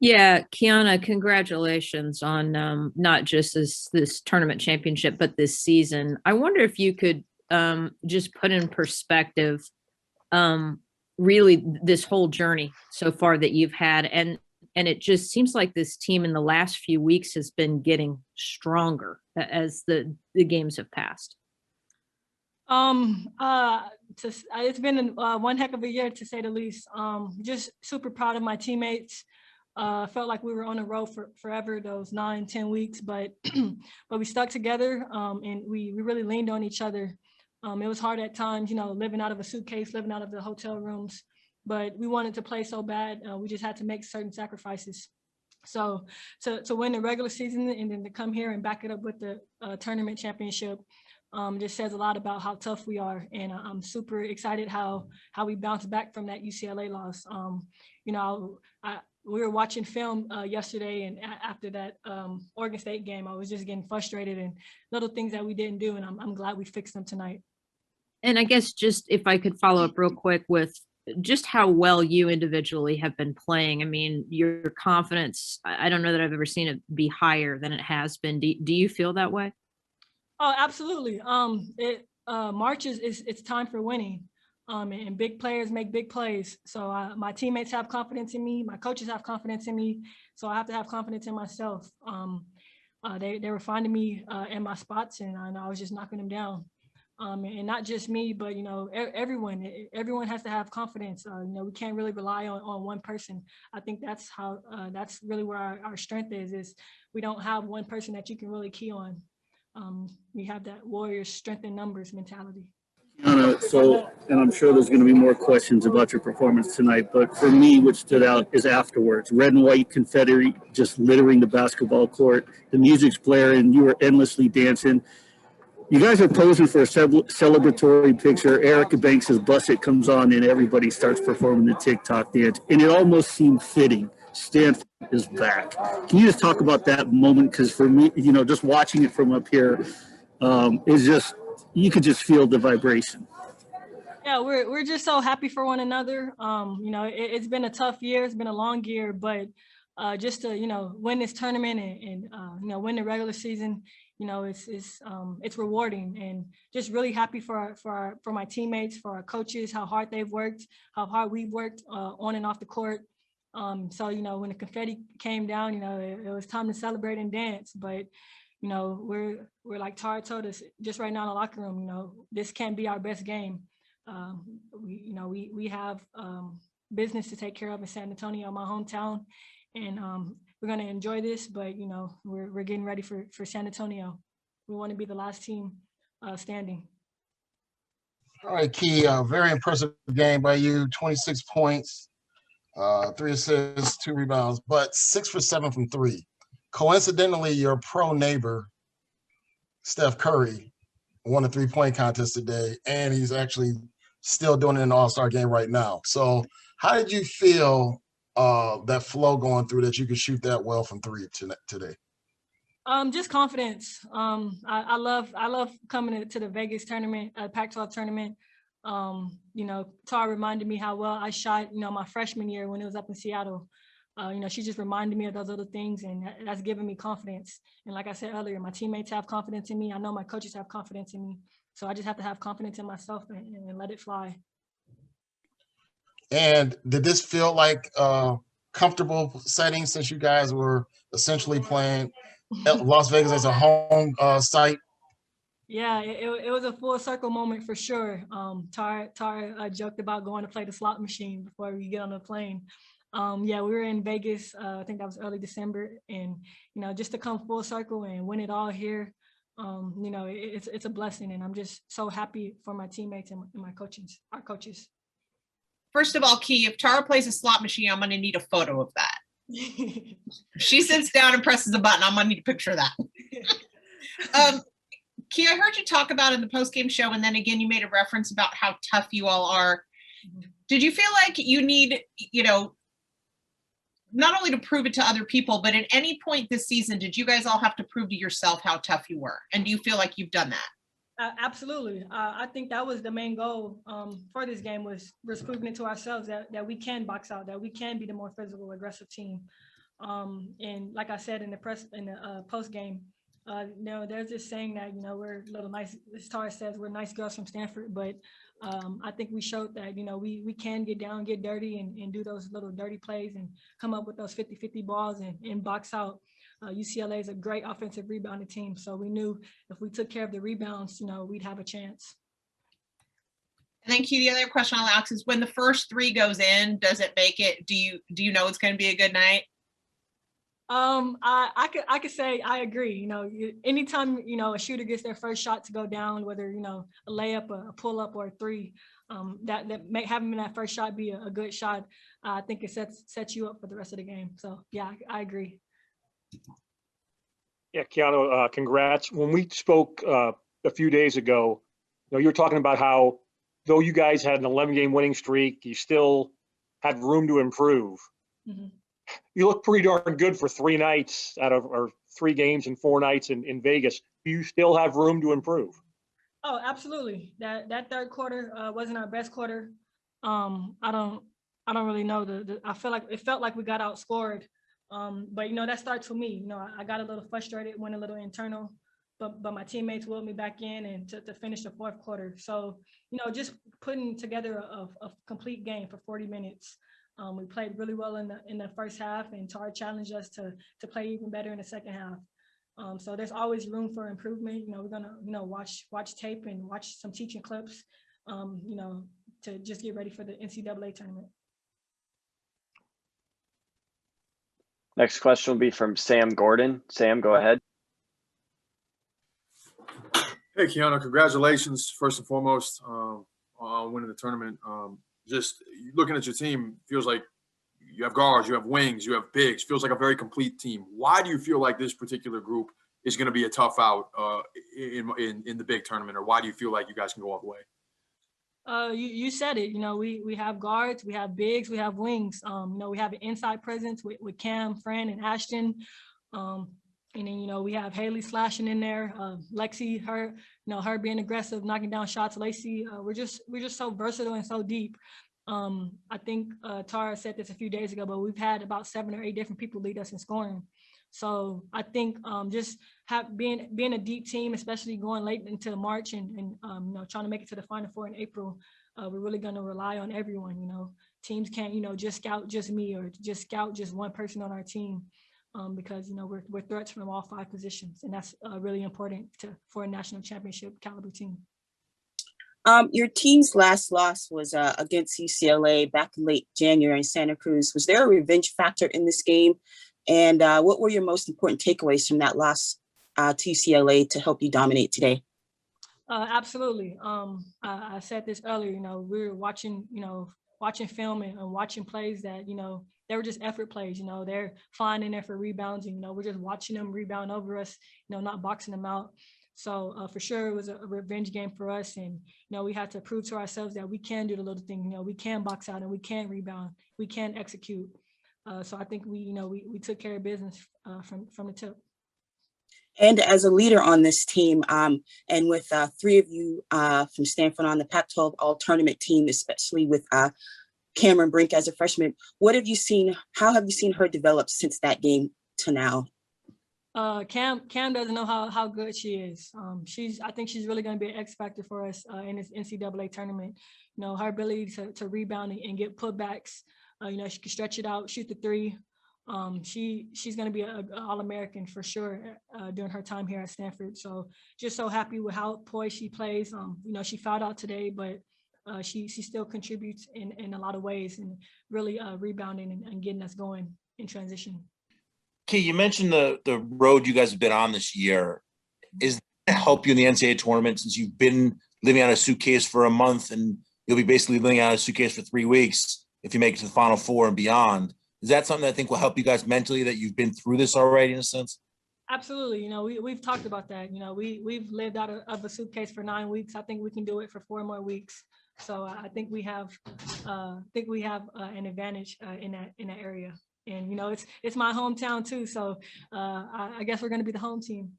Yeah, Kiana, congratulations on not just this tournament championship, but this season. I wonder if you could just put in perspective um, really this whole journey so far that you've had, and it just seems like this team in the last few weeks has been getting stronger as the games have passed. Um, uh, it's been one heck of a year to say the least. Just super proud of my teammates. Felt like we were on the road for forever, those 9, 10 weeks, but but we stuck together, and we really leaned on each other. It was hard at times, living out of a suitcase, living out of the hotel rooms, but we wanted to play so bad. We just had to make certain sacrifices. So to win the regular season and then to come here and back it up with the tournament championship just says a lot about how tough we are. And I'm super excited how we bounced back from that UCLA loss. You know, we were watching film yesterday, and after that Oregon State game, I was just getting frustrated and little things that we didn't do, and I'm glad we fixed them tonight. And I guess just if I could follow up real quick with just how well you individually have been playing. I mean, your confidence, I don't know that I've ever seen it be higher than it has been. Do you feel that way? Oh, absolutely. March is it's time for winning. And big players make big plays. So my teammates have confidence in me. My coaches have confidence in me. So I have to have confidence in myself. They were finding me in my spots, and I was just knocking them down. And not just me, but everyone has to have confidence. We can't really rely on one person. I think that's really where our strength is we don't have one person that you can really key on. We have that warrior strength in numbers mentality. And I'm sure there's going to be more questions about your performance tonight, but for me, what stood out is afterwards. Red and white confetti just littering the basketball court. The music's blaring. You were endlessly dancing. You guys are posing for a celebratory picture. Erica Banks' Bust It comes on, and everybody starts performing the TikTok dance. And it almost seemed fitting. Stanford is back. Can you just talk about that moment? Because for me, just watching it from up here is just, you could just feel the vibration. Yeah, we're just so happy for one another. It's been a tough year. It's been a long year, but just to win this tournament and win the regular season, it's rewarding, and just really happy for my teammates, for our coaches, how hard they've worked, how hard we've worked on and off the court. So when the confetti came down, it was time to celebrate and dance. But we're like Tara told us just right now in the locker room, this can't be our best game. We have business to take care of in San Antonio, my hometown, and we're going to enjoy this. But we're getting ready for San Antonio. We want to be the last team standing. All right, Key, very impressive game by you. 26 points, 3 assists, 2 rebounds, but 6 for 7 from 3. Coincidentally, your pro neighbor, Steph Curry, won a 3-point contest today, and he's actually still doing it in the All-Star game right now. So how did you feel that flow going through, that you could shoot that well from 3 today? Just confidence. I love coming to the Vegas tournament, Pac-12 tournament. Tar reminded me how well I shot, my freshman year when it was up in Seattle. She just reminded me of those other things, and that's given me confidence. And like I said earlier, my teammates have confidence in me. I know my coaches have confidence in me. So I just have to have confidence in myself and let it fly. And did this feel like a comfortable setting, since you guys were essentially playing Las Vegas as a home site? Yeah, it was a full circle moment for sure. Tar joked about going to play the slot machine before we get on the plane. Yeah, we were in Vegas. I think that was early December, and just to come full circle and win it all here, it's a blessing, and I'm just so happy for my teammates and my coaches, our coaches. First of all, Key, if Tara plays a slot machine, I'm going to need a photo of that. She sits down and presses a button. I'm going to need a picture of that. Key, I heard you talk about in the postgame show, and then again, you made a reference about how tough you all are. Did you feel like you need, not only to prove it to other people, but at any point this season, did you guys all have to prove to yourself how tough you were? And do you feel like you've done that? Absolutely. I think that was the main goal for this game, was proving it to ourselves that we can box out, that we can be the more physical, aggressive team. And like I said in the post game, there's this saying that, we're little nice, as Tara says, we're nice girls from Stanford, but I think we showed that, we can get down, get dirty and do those little dirty plays and come up with those 50-50 balls and box out. UCLA is a great offensive rebounding team. So we knew if we took care of the rebounds, we'd have a chance. And then Key, the other question I'll ask is, when the first three goes in, does it make it, do you know it's going to be a good night? I could say I agree. Anytime a shooter gets their first shot to go down, whether a layup, a pull up, or a three, that may having that first shot be a good shot. I think it sets you up for the rest of the game. So yeah, I agree. Yeah, Kiana, congrats. When we spoke a few days ago, you were talking about how though you guys had an 11-game winning streak, you still had room to improve. Mm-hmm. You look pretty darn good for 3 nights or 3 games and 4 nights in Vegas. Do you still have room to improve? Oh, absolutely. That third quarter wasn't our best quarter. I don't really know. I feel like it felt like we got outscored. But that starts with me. I got a little frustrated, went a little internal, but my teammates willed me back in and to finish the fourth quarter. So just putting together a complete game for 40 minutes. We played really well in the first half, and Tara challenged us to play even better in the second half. So there's always room for improvement. We're gonna watch tape and watch some teaching clips. To just get ready for the NCAA tournament. Next question will be from Sam Gordon. Sam, go ahead. Hey, Kiana, congratulations, first and foremost, on winning the tournament. Just looking at your team, feels like you have guards, you have wings, you have bigs, feels like a very complete team. Why do you feel like this particular group is going to be a tough out in the big tournament, or why do you feel like you guys can go all the way? You said it. We have guards, we have bigs, we have wings. We have an inside presence with Cam, Fran, and Ashton. And then we have Haley slashing in there, Lexi, her being aggressive, knocking down shots. Lacey, we're just so versatile and so deep. I think Tara said this a few days ago, but we've had about 7 or 8 different people lead us in scoring. So I think just being a deep team, especially going late into March and trying to make it to the Final Four in April, we're really going to rely on everyone. Teams can't just scout just me or just scout just one person on our team. Because we're threats from all 5 positions, and that's really important for a national championship caliber team. Your team's last loss was against UCLA back in late January in Santa Cruz. Was there a revenge factor in this game? And what were your most important takeaways from that loss to UCLA to help you dominate today? Absolutely. I said this earlier. We were watching film and watching plays that they were just effort plays. They're flying in there for rebounds, and we're just watching them rebound over us, not boxing them out. So for sure it was a revenge game for us, and we had to prove to ourselves that we can do the little thing. We can box out and we can rebound, we can execute. So I think we took care of business from the tip. And as a leader on this team, and with 3 of you from Stanford on the Pac-12 All-Tournament team, especially with Cameron Brink as a freshman, how have you seen her develop since that game to now? Cam doesn't know how good she is. I think she's really going to be an X factor for us in this NCAA tournament. Her ability to rebound and get putbacks. She can stretch it out, shoot the 3. She's going to be an All-American for sure during her time here at Stanford. So just so happy with how poised she plays. She fouled out today, but she still contributes in a lot of ways and really rebounding and getting us going in transition. Key, you mentioned the road you guys have been on this year. Is that going to help you in the NCAA tournament since you've been living out of a suitcase for a month and you'll be basically living out of a suitcase for 3 weeks if you make it to the Final Four and beyond? Is that something that I think will help you guys mentally, that you've been through this already in a sense? Absolutely. We've talked about that. We've lived out of a suitcase for 9 weeks. I think we can do it for 4 more weeks. So I think we have an advantage in that area. And it's my hometown too. So I guess we're going to be the home team.